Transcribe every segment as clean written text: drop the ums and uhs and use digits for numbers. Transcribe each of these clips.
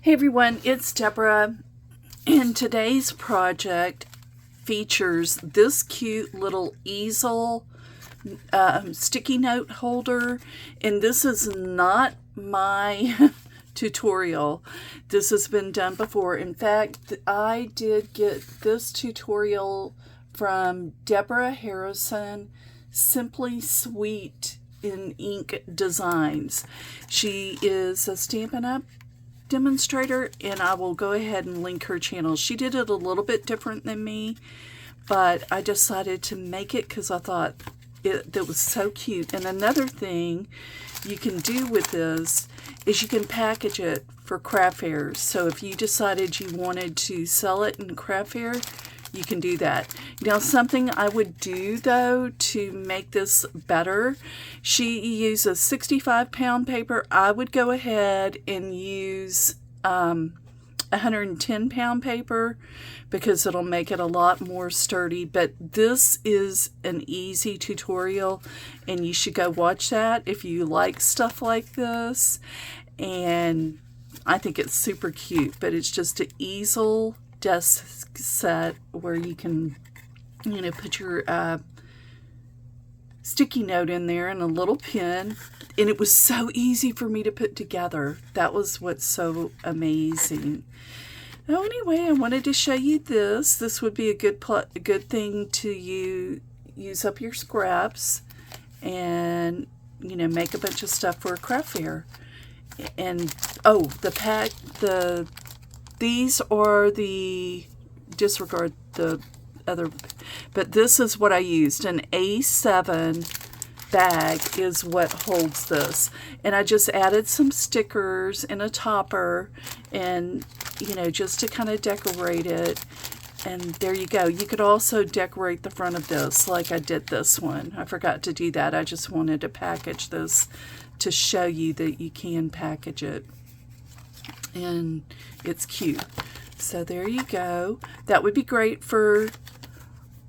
Hey everyone, it's Deborah, and today's project features this cute little easel sticky note holder, and this is not my tutorial. This has been done before. In fact, I did get this tutorial from Deborah Harrison, Simply Sweet in Ink Designs. She is a Stampin' Up! Demonstrator, and I will go ahead and link her channel. She did it a little bit different than me, but I decided to make it because I thought it was so cute. And another thing you can do with this is you can package it for craft fairs. So if you decided you wanted to sell it in craft fair, you can do that. Now, something I would do though to make this better, she uses 65-pound paper. I would go ahead and use 110-pound paper because it'll make it a lot more sturdy. But this is an easy tutorial, and you should go watch that if you like stuff like this. And I think it's super cute, but it's just an easel desk set where you can, put your sticky note in there and a little pen. And it was so easy for me to put together. That was what's so amazing. Oh, anyway, I wanted to show you this. This would be a good thing to use up your scraps and, make a bunch of stuff for a craft fair. And, oh, these are disregard the other, but this is what I used. An A7 bag is what holds this. And I just added some stickers and a topper and, just to kind of decorate it. And there you go. You could also decorate the front of this like I did this one. I forgot to do that. I just wanted to package this to show you that you can package it. And it's cute. So there you go. That would be great for,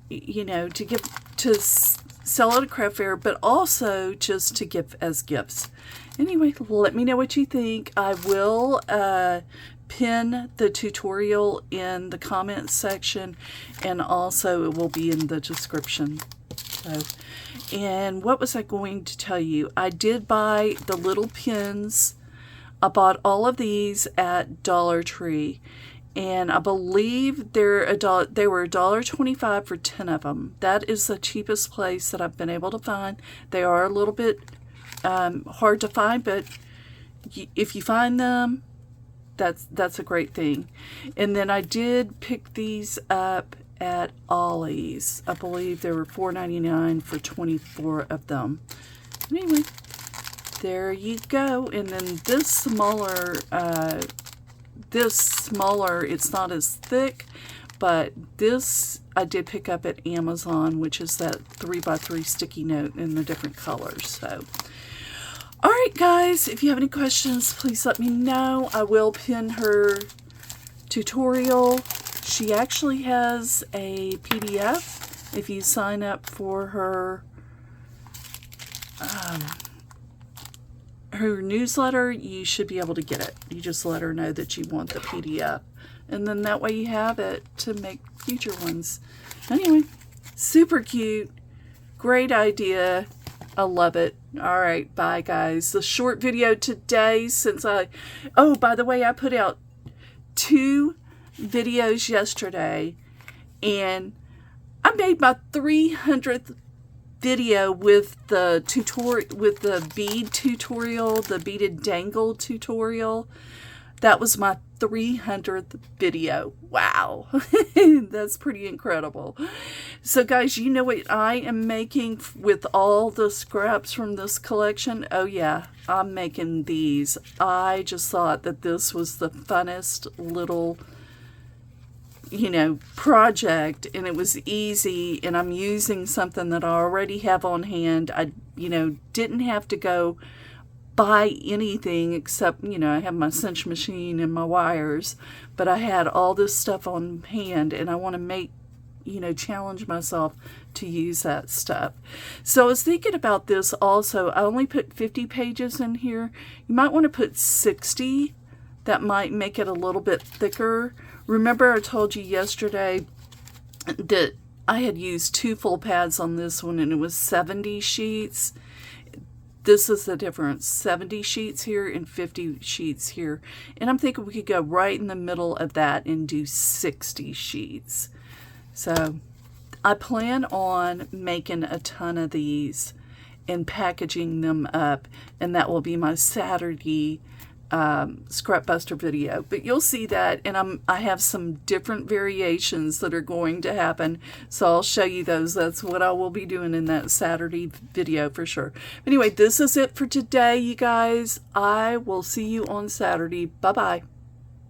to sell at a craft fair, but also just to give as gifts. Anyway, let me know what you think. I will pin the tutorial in the comments section, and also it will be in the description. So, and what was I going to tell you? I did buy the little pins. I bought all of these at Dollar Tree, and I believe they were $1.25 for 10 of them. That is the cheapest place that I've been able to find. They are a little bit hard to find, but if you find them, that's a great thing. And then I did pick these up at Ollie's. I believe they were $4.99 for 24 of them. Anyway, there you go. And then this smaller, it's not as thick, but this I did pick up at Amazon, which is that 3x3 sticky note in the different colors. So, all right, guys, if you have any questions, please let me know. I will pin her tutorial. She actually has a PDF. If you sign up for her newsletter, you should be able to get it. You just let her know that you want the PDF, and then that way you have it to make future ones. Anyway, super cute, great idea. I love it. All right, bye guys. The short video today, oh, by the way, I put out 2 videos yesterday, and I made my 300th video with the bead tutorial, the beaded dangle tutorial. That was my 300th video. Wow. That's pretty incredible. So guys, you know what I am making with all the scraps from this collection? Oh yeah, I'm making these. I just thought that this was the funnest little project, and it was easy, and I'm using something that I already have on hand. I didn't have to go buy anything except I have my cinch machine and my wires, but I had all this stuff on hand, and I want to challenge myself to use that stuff. So I was thinking about this also. I only put 50 pages in here. You might want to put 60. that might make it a little bit thicker. Remember I told you yesterday that I had used 2 full pads on this one and it was 70 sheets. This is the difference, 70 sheets here and 50 sheets here. And I'm thinking we could go right in the middle of that and do 60 sheets. So I plan on making a ton of these and packaging them up, and that will be my Saturday scrap buster video. But you'll see that, and I have some different variations that are going to happen, so I'll show you those. That's what I will be doing in that Saturday video for sure. Anyway, this is it for today, you guys. I will see you on Saturday. Bye bye.